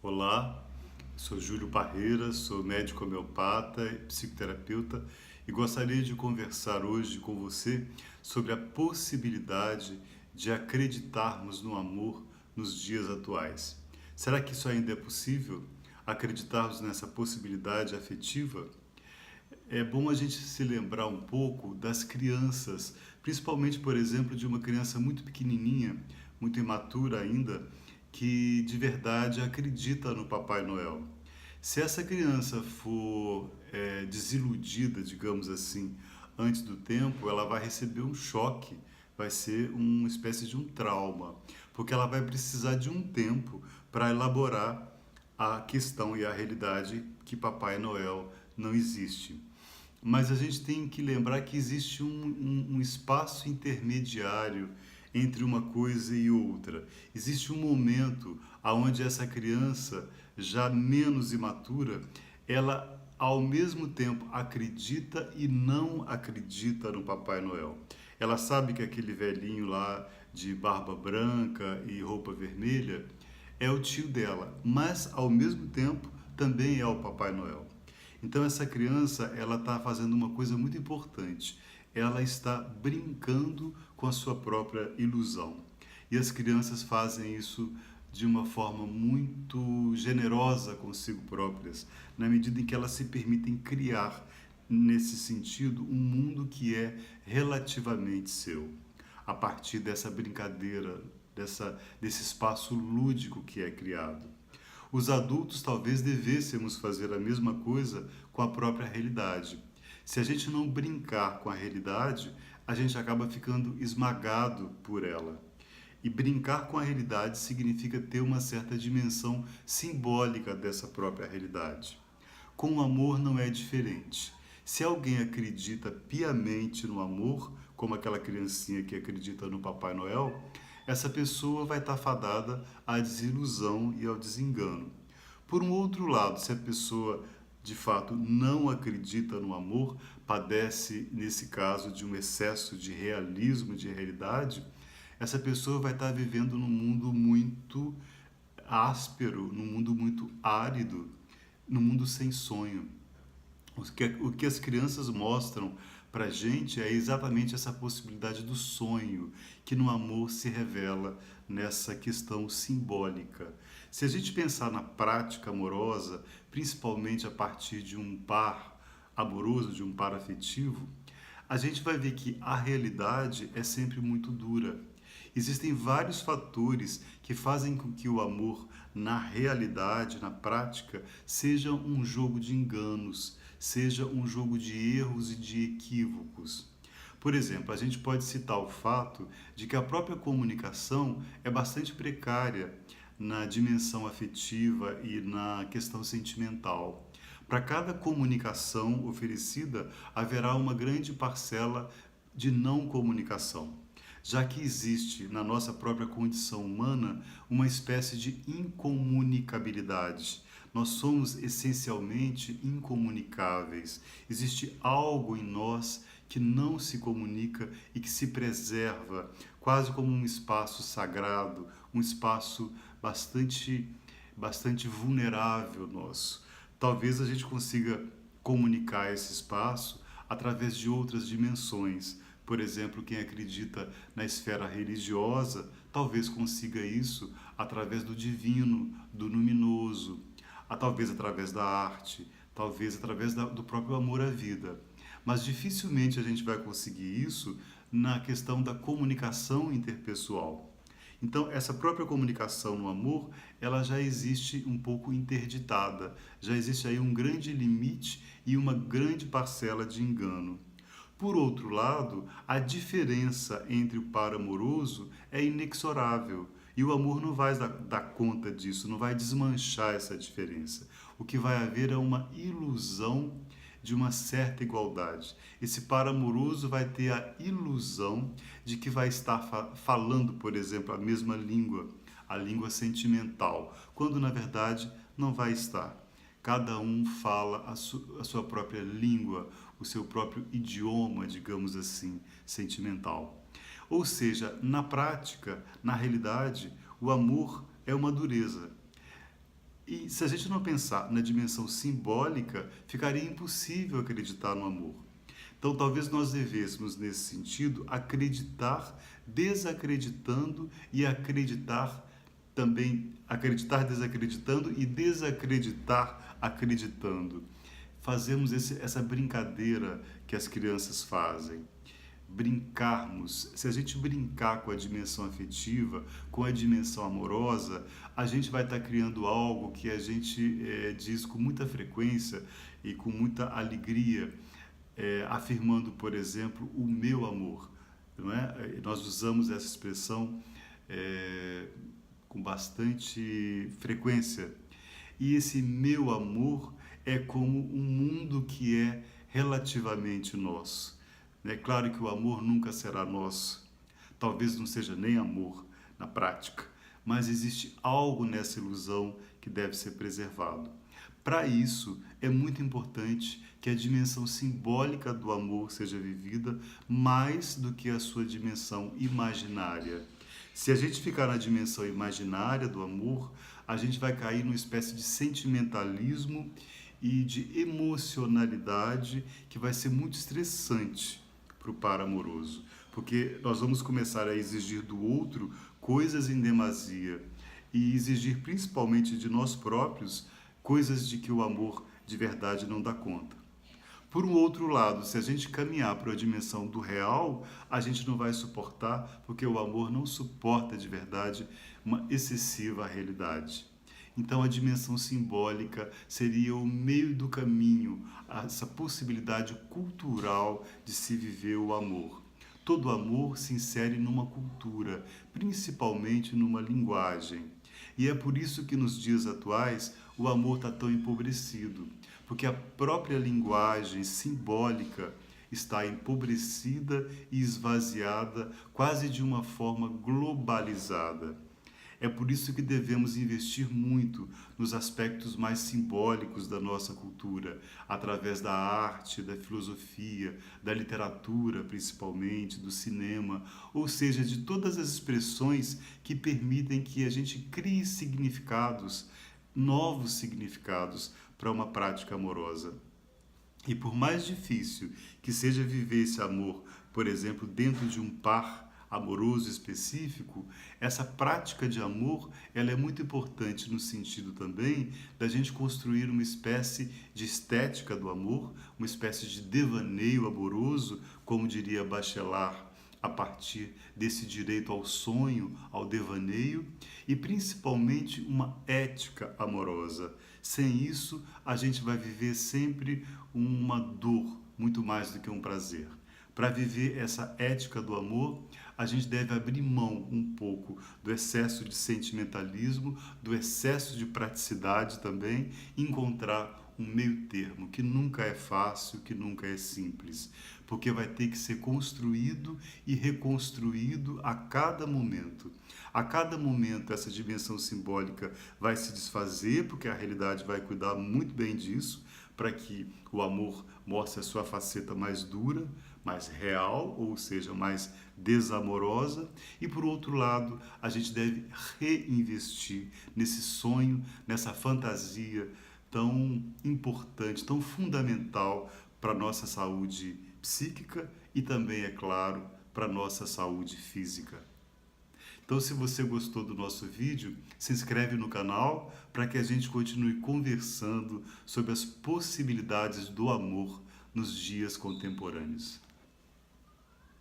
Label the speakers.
Speaker 1: Olá, sou Júlio Parreira, sou médico homeopata e psicoterapeuta e gostaria de conversar hoje com você sobre a possibilidade de acreditarmos no amor nos dias atuais. Será que isso ainda é possível? Acreditarmos nessa possibilidade afetiva? É bom a gente se lembrar um pouco das crianças, principalmente, por exemplo, de uma criança muito pequenininha, muito imatura ainda, que de verdade acredita no Papai Noel. Se essa criança for desiludida, digamos assim, antes do tempo, ela vai receber um choque, vai ser uma espécie de um trauma, porque ela vai precisar de um tempo para elaborar a questão e a realidade que Papai Noel não existe. Mas a gente tem que lembrar que existe um espaço intermediário entre uma coisa e outra. Existe um momento onde essa criança, já menos imatura, ela ao mesmo tempo acredita e não acredita no Papai Noel. Ela sabe que aquele velhinho lá de barba branca e roupa vermelha é o tio dela, mas ao mesmo tempo também é o Papai Noel. Então essa criança, ela está fazendo uma coisa muito importante. Ela está brincando com a sua própria ilusão. E as crianças fazem isso de uma forma muito generosa consigo próprias, na medida em que elas se permitem criar, nesse sentido, um mundo que é relativamente seu, a partir dessa brincadeira, desse espaço lúdico que é criado. Os adultos talvez devêssemos fazer a mesma coisa com a própria realidade. Se a gente não brincar com a realidade, a gente acaba ficando esmagado por ela. E brincar com a realidade significa ter uma certa dimensão simbólica dessa própria realidade. Com o amor não é diferente. Se alguém acredita piamente no amor, como aquela criancinha que acredita no Papai Noel, essa pessoa vai estar fadada à desilusão e ao desengano. Por um outro lado, se a pessoa de fato não acredita no amor, padece, nesse caso, de um excesso de realismo, de realidade, essa pessoa vai estar vivendo num mundo muito áspero, num mundo muito árido, num mundo sem sonho. O que as crianças mostram para a gente é exatamente essa possibilidade do sonho, que no amor se revela nessa questão simbólica. Se a gente pensar na prática amorosa, principalmente a partir de um par amoroso, de um par afetivo, a gente vai ver que a realidade é sempre muito dura. Existem vários fatores que fazem com que o amor, na realidade, na prática, seja um jogo de enganos, seja um jogo de erros e de equívocos. Por exemplo, a gente pode citar o fato de que a própria comunicação é bastante precária na dimensão afetiva e na questão sentimental. Para cada comunicação oferecida, haverá uma grande parcela de não comunicação, já que existe na nossa própria condição humana uma espécie de incomunicabilidade. Nós somos essencialmente incomunicáveis. Existe algo em nós que não se comunica e que se preserva, quase como um espaço sagrado, um espaço bastante vulnerável nosso. Talvez a gente consiga comunicar esse espaço através de outras dimensões. Por exemplo, quem acredita na esfera religiosa, talvez consiga isso através do divino, do luminoso, talvez através da arte, talvez através do próprio amor à vida. Mas dificilmente a gente vai conseguir isso na questão da comunicação interpessoal. Então, essa própria comunicação no amor, ela já existe um pouco interditada, já existe aí um grande limite e uma grande parcela de engano. Por outro lado, a diferença entre o par amoroso é inexorável e o amor não vai dar conta disso, não vai desmanchar essa diferença. O que vai haver é uma ilusão de uma certa igualdade. Esse par amoroso vai ter a ilusão de que vai estar falando, por exemplo, a mesma língua, a língua sentimental, quando na verdade não vai estar. Cada um fala a sua própria língua, o seu próprio idioma, digamos assim, sentimental. Ou seja, na prática, na realidade, o amor é uma dureza. E se a gente não pensar na dimensão simbólica, ficaria impossível acreditar no amor. Então, talvez nós devêssemos, nesse sentido, acreditar desacreditando e acreditar também, acreditar desacreditando e desacreditar acreditando. Fazemos essa brincadeira que as crianças fazem. Brincarmos, se a gente brincar com a dimensão afetiva, com a dimensão amorosa, a gente vai estar criando algo que a gente diz com muita frequência e com muita alegria, afirmando, por exemplo, o meu amor. Não é? Nós usamos essa expressão com bastante frequência. E esse meu amor é como um mundo que é relativamente nosso. É claro que o amor nunca será nosso. Talvez não seja nem amor na prática, mas existe algo nessa ilusão que deve ser preservado. Para isso, é muito importante que a dimensão simbólica do amor seja vivida mais do que a sua dimensão imaginária. Se a gente ficar na dimensão imaginária do amor, a gente vai cair numa espécie de sentimentalismo e de emocionalidade que vai ser muito estressante para o par amoroso, porque nós vamos começar a exigir do outro coisas em demasia e exigir principalmente de nós próprios coisas de que o amor de verdade não dá conta. Por um outro lado, se a gente caminhar para a dimensão do real, a gente não vai suportar, porque o amor não suporta de verdade uma excessiva realidade. Então, a dimensão simbólica seria o meio do caminho, essa possibilidade cultural de se viver o amor. Todo amor se insere numa cultura, principalmente numa linguagem. E é por isso que nos dias atuais o amor está tão empobrecido, porque a própria linguagem simbólica está empobrecida e esvaziada, quase de uma forma globalizada. É por isso que devemos investir muito nos aspectos mais simbólicos da nossa cultura, através da arte, da filosofia, da literatura, principalmente, do cinema, ou seja, de todas as expressões que permitem que a gente crie significados, novos significados para uma prática amorosa. E por mais difícil que seja viver esse amor, por exemplo, dentro de um par amoroso específico, essa prática de amor, ela é muito importante no sentido também da gente construir uma espécie de estética do amor, uma espécie de devaneio amoroso, como diria Bachelard, a partir desse direito ao sonho, ao devaneio, e principalmente uma ética amorosa. Sem isso, a gente vai viver sempre uma dor, muito mais do que um prazer. Para viver essa ética do amor, a gente deve abrir mão um pouco do excesso de sentimentalismo, do excesso de praticidade também, e encontrar um meio termo, que nunca é fácil, que nunca é simples, porque vai ter que ser construído e reconstruído a cada momento. A cada momento essa dimensão simbólica vai se desfazer, porque a realidade vai cuidar muito bem disso, para que o amor mostre a sua faceta mais dura, mais real, ou seja, mais desamorosa. E por outro lado, a gente deve reinvestir nesse sonho, nessa fantasia tão importante, tão fundamental para a nossa saúde psíquica e também, é claro, para a nossa saúde física. Então, se você gostou do nosso vídeo, se inscreve no canal para que a gente continue conversando sobre as possibilidades do amor nos dias contemporâneos.